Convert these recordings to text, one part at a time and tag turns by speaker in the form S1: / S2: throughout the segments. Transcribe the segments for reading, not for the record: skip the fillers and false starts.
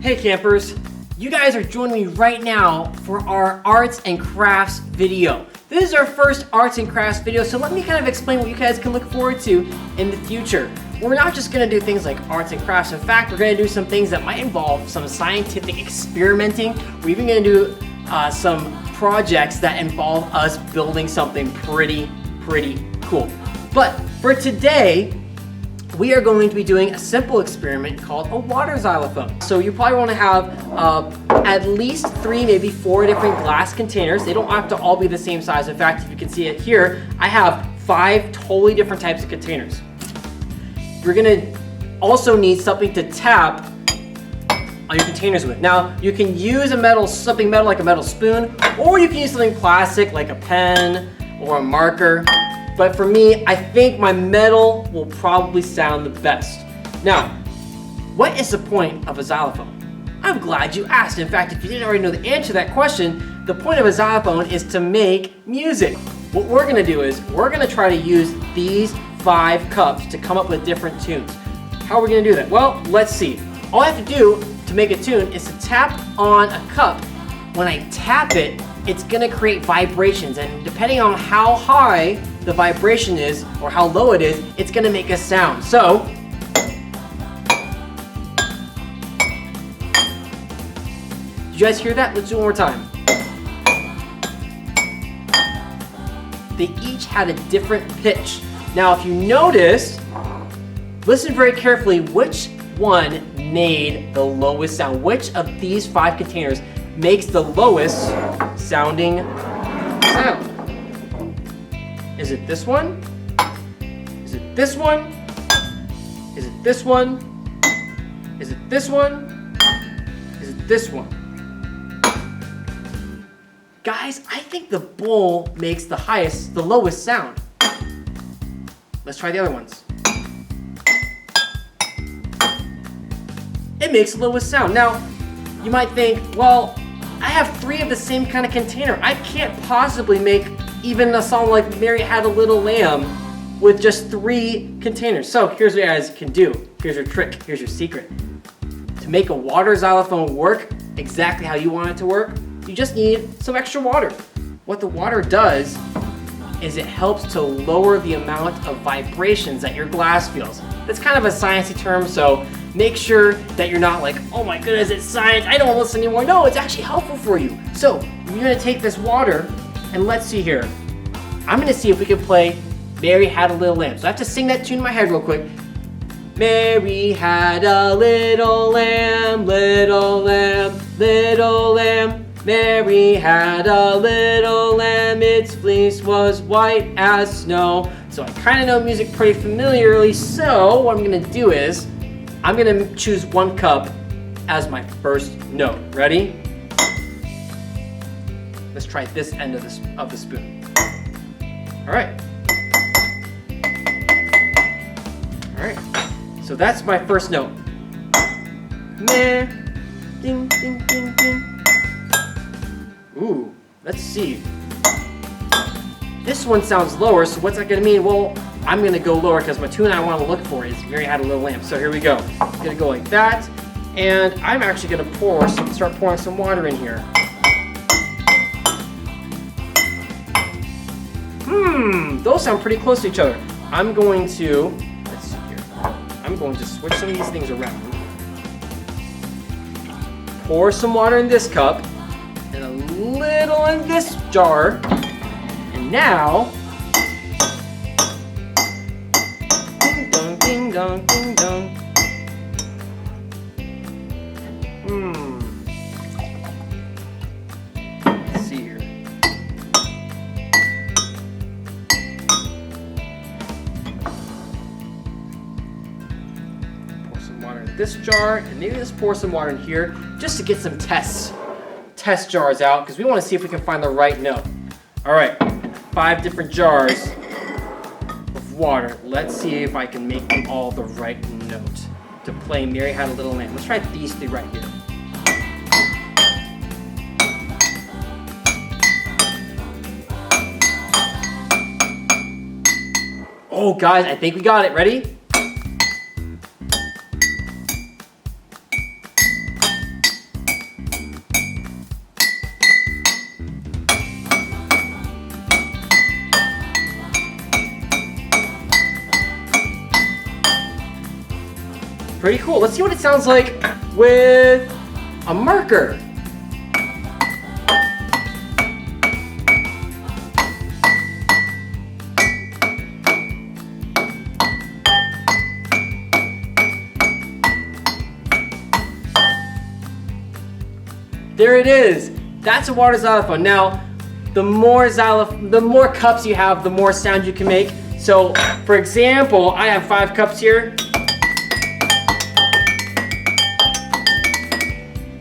S1: Hey campers, you guys are joining me right now for our arts and crafts video. This is our first arts and crafts video, so let me kind of explain what you guys can look forward to in the future. We're not just gonna do things like arts and crafts. In fact, we're gonna do some things that might involve some scientific experimenting. We're even gonna do some projects that involve us building something pretty cool. But for today, we are going to be doing a simple experiment called a water xylophone. So you probably want to have at least 3, maybe 4 different glass containers. They don't have to all be the same size. In fact, if you can see it here, I have 5 totally different types of containers. You're gonna also need something to tap on your containers with. Now, you can use something metal like a metal spoon, or you can use something plastic like a pen or a marker. But for me, I think my metal will probably sound the best. Now, what is the point of a xylophone? I'm glad you asked. In fact, if you didn't already know the answer to that question, the point of a xylophone is to make music. What we're gonna do is, we're gonna try to use these 5 cups to come up with different tunes. How are we gonna do that? Well, let's see. All I have to do to make a tune is to tap on a cup. When I tap it, it's gonna create vibrations, and depending on how high the vibration is or how low it is, it's gonna make a sound. So, did you guys hear that? Let's do it one more time. They each had a different pitch. Now, if you notice, listen very carefully, which one made the lowest sound? Which of these 5 containers makes the lowest sounding sound? Is it this one? Is it this one? Is it this one? Is it this one? Is it this one? Guys, I think the bowl makes the lowest sound. Let's try the other ones. It makes the lowest sound. Now, you might think, well, I have 3 of the same kind of container. I can't possibly make even a song like Mary Had a Little Lamb with just 3 containers. So here's what you guys can do. Here's your trick, here's your secret. To make a water xylophone work exactly how you want it to work, you just need some extra water. What the water does is it helps to lower the amount of vibrations that your glass feels. That's kind of a sciencey term, so make sure that you're not like, oh my goodness, it's science, I don't want to listen anymore. No, it's actually helpful for you. So you're gonna take this water, and let's see here. I'm gonna see if we can play Mary Had a Little Lamb. So I have to sing that tune in my head real quick. Mary had a little lamb, little lamb, little lamb. Mary had a little lamb, its fleece was white as snow. So I kind of know music pretty familiarly, so what I'm gonna do is, I'm gonna choose 1 cup as my first note. Ready? Let's try this end of the spoon. All right. All right. So that's my first note. Meh. Ding, ding, ding, ding. Ooh, let's see. This one sounds lower, so what's that gonna mean? Well, I'm gonna go lower because my tune I want to look for is Mary Had a Little Lamb. So here we go. I'm gonna go like that, and I'm actually gonna start pouring some water in here. Those sound pretty close to each other. I'm going to, let's see here. I'm going to switch some of these things around. Pour some water in this cup, and a little in this jar. And now, ding dong, ding dong, ding dong. Let's see here. Pour some water in this jar, and maybe let's pour some water in here just to get some test jars out, because we want to see if we can find the right note. All right, 5 different jars of water. Let's see if I can make them all the right note to play Mary Had a Little Lamb. Let's try these 3 right here. Oh guys, I think we got it. Ready? Pretty cool. Let's see what it sounds like with a marker. There it is. That's a water xylophone. Now, the more cups you have, the more sound you can make. So, for example, I have 5 cups here.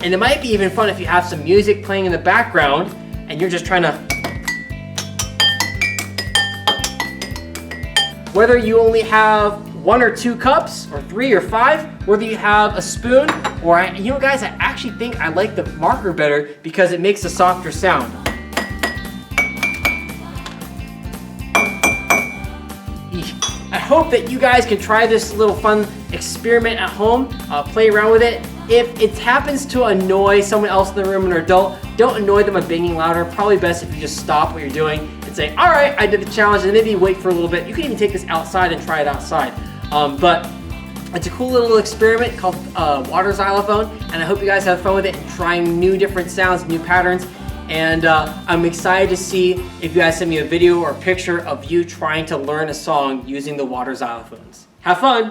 S1: And it might be even fun if you have some music playing in the background and you're just trying to... Whether you only have 1 or 2 cups, or 3 or 5, whether you have a spoon, or you know guys, I actually think I like the marker better because it makes a softer sound. I hope that you guys can try this little fun experiment at home, play around with it. If it happens to annoy someone else in the room, an adult, don't annoy them by banging louder. Probably best if you just stop what you're doing and say, all right, I did the challenge, and maybe wait for a little bit. You can even take this outside and try it outside. But it's a cool little experiment called water xylophone, and I hope you guys have fun with it and trying new different sounds, new patterns. And I'm excited to see if you guys send me a video or a picture of you trying to learn a song using the water xylophones. Have fun!